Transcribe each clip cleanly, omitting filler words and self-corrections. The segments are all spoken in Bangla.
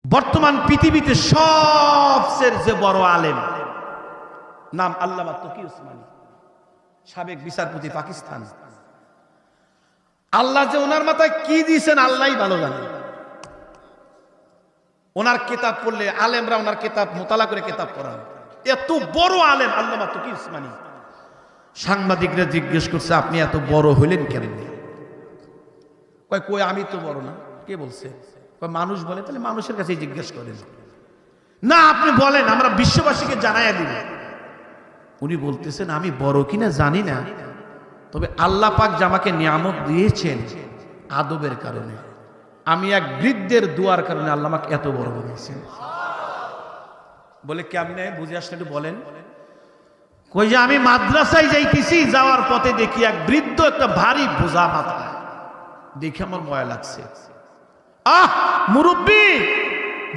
বর্তমান পৃথিবীতে সবচেয়ে যে বড় আলেম নাম আল্লামা তকি উসমানী, সাবেক বিচারপতি পাকিস্তান। আল্লাহ যে ওনার মাথায় কি দিয়েছেন আল্লাহই ভালো জানে। ওনার কিতাব পড়লে আলেমরা ওনার কিতাব মোতালা করে কিতাব পড়ান। এত বড় আলেম আল্লামা তকি উসমানী। সাংবাদিকরা জিজ্ঞেস করছে আপনি এত বড় হইলেন কেন? কই আমি তো বড় না। কে বলছে? মানুষ বলে। তাহলে মানুষের কাছে জিজ্ঞেস করেন না, আপনি বলেন আমরা বিশ্ববাসীকে জানাইয়া দিব। উনি বলতেছেন আমি বড় কিনা জানি না, তবে আল্লাহ পাক আমাকে নিয়ামত দিয়েছেন আদবের কারণে। আমি এক বৃদ্ধের দুয়ার কারণে আল্লাহ আমাকে এত বড় বানিয়েছেন। বলে কেমনে বুঝে আসলে একটু বলেন। কই যে আমি মাদ্রাসায় যাইতেছি, যাওয়ার পথে দেখি এক বৃদ্ধ একটা ভারী বোঝা মাথায়, দেখে আমার ভয় লাগছে। মুরব্বী,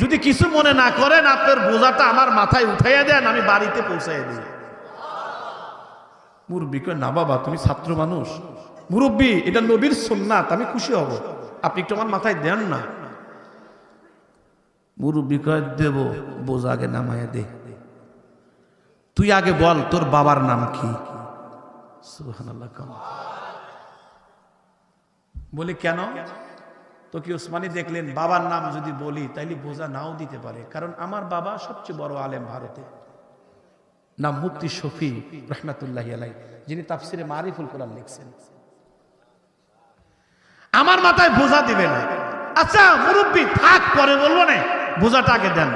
যদি কিছু মনে না করেন আপনার বোঝাটা আমার মাথায় উঠাইয়া দেন, আমি বাড়িতে পৌঁছাইয়া দিই। মুরব্বী কয় না বাবা, তুমি ছাত্র মানুষ। মুরব্বী, এটা নবীর সুন্নাত, আমি খুশি হব, আপনি একটু আমার মাথায় দেন না। মুরব্বী কয় দেব, বোঝা আগে নামাইয়া দে। তুই আগে বল তোর বাবার নাম কি? সুবহানাল্লাহ। বলি কেন? তো কি উসমানী দেখলেন বাবার নাম যদি বলি তাইলে বোঝা নাও দিতে পারে, কারণ আমার বাবা সবচেয়ে বড় আলেম ভারতে, নাম মুফতি শফি রহমাতুল্লাহি আলাইহি, যিনি তাফসিরে মারিফুল কোরআন লিখছেন। আমার মাথায় বোঝা দিবে না। আচ্ছা মুরব্বী থাক, পরে বলবো না, বোঝাটা আগে দেন।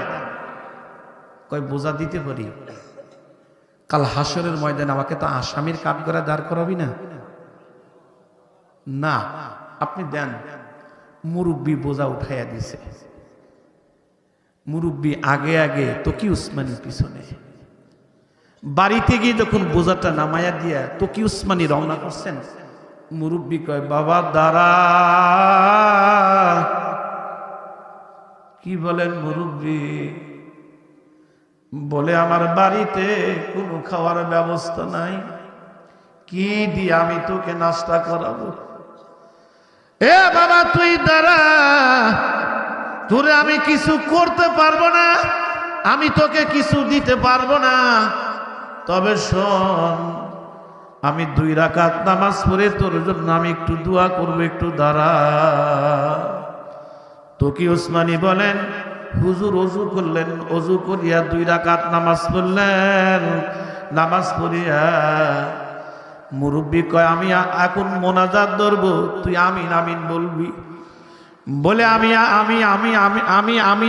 কয় বোঝা দিতে পারি, কাল হাসরের ময়দানে আমাকে তো আসামির কাঠ করে দাঁড় করাবি না। না আপনি দেন। মুরব্বী বোঝা উঠাইয়া দিছে। মুরব্বী আগে আগে তকি উসমানী পিছনে। বাড়িতে গিয়ে যখন বোঝাটা নামাইয়া দিয়া তকি উসমানী রওনা করছেন, মুরব্বী কয় বাবা দাঁড়া। কি বলেন মুরব্বী? বলে আমার বাড়িতে কোনো খাওয়ার ব্যবস্থা নাই, কি দিয়ে আমি তোকে নাস্তা করাবো? এ বাবা তুই দাঁড়া, তোরে আমি কিছু করতে পারবো না, আমি তোকে কিছু দিতে পারবো না, তবে শোন আমি 2 রাকাত নামাজ পড়ে তোর জন্য আমি একটু দোয়া করবো, একটু দাঁড়া। তকি উসমানী বলেন হুজুর ওযু করলেন, ওযু করিয়া 2 রাকাত নামাজ পড়লেন। নামাজ পড়িয়া মুরব্বী কয় আমি এখন মোনাজাত ধরবো, তুই আমিন আমিন বলবি। বলে আমি আমি আমি আমি আমি আমি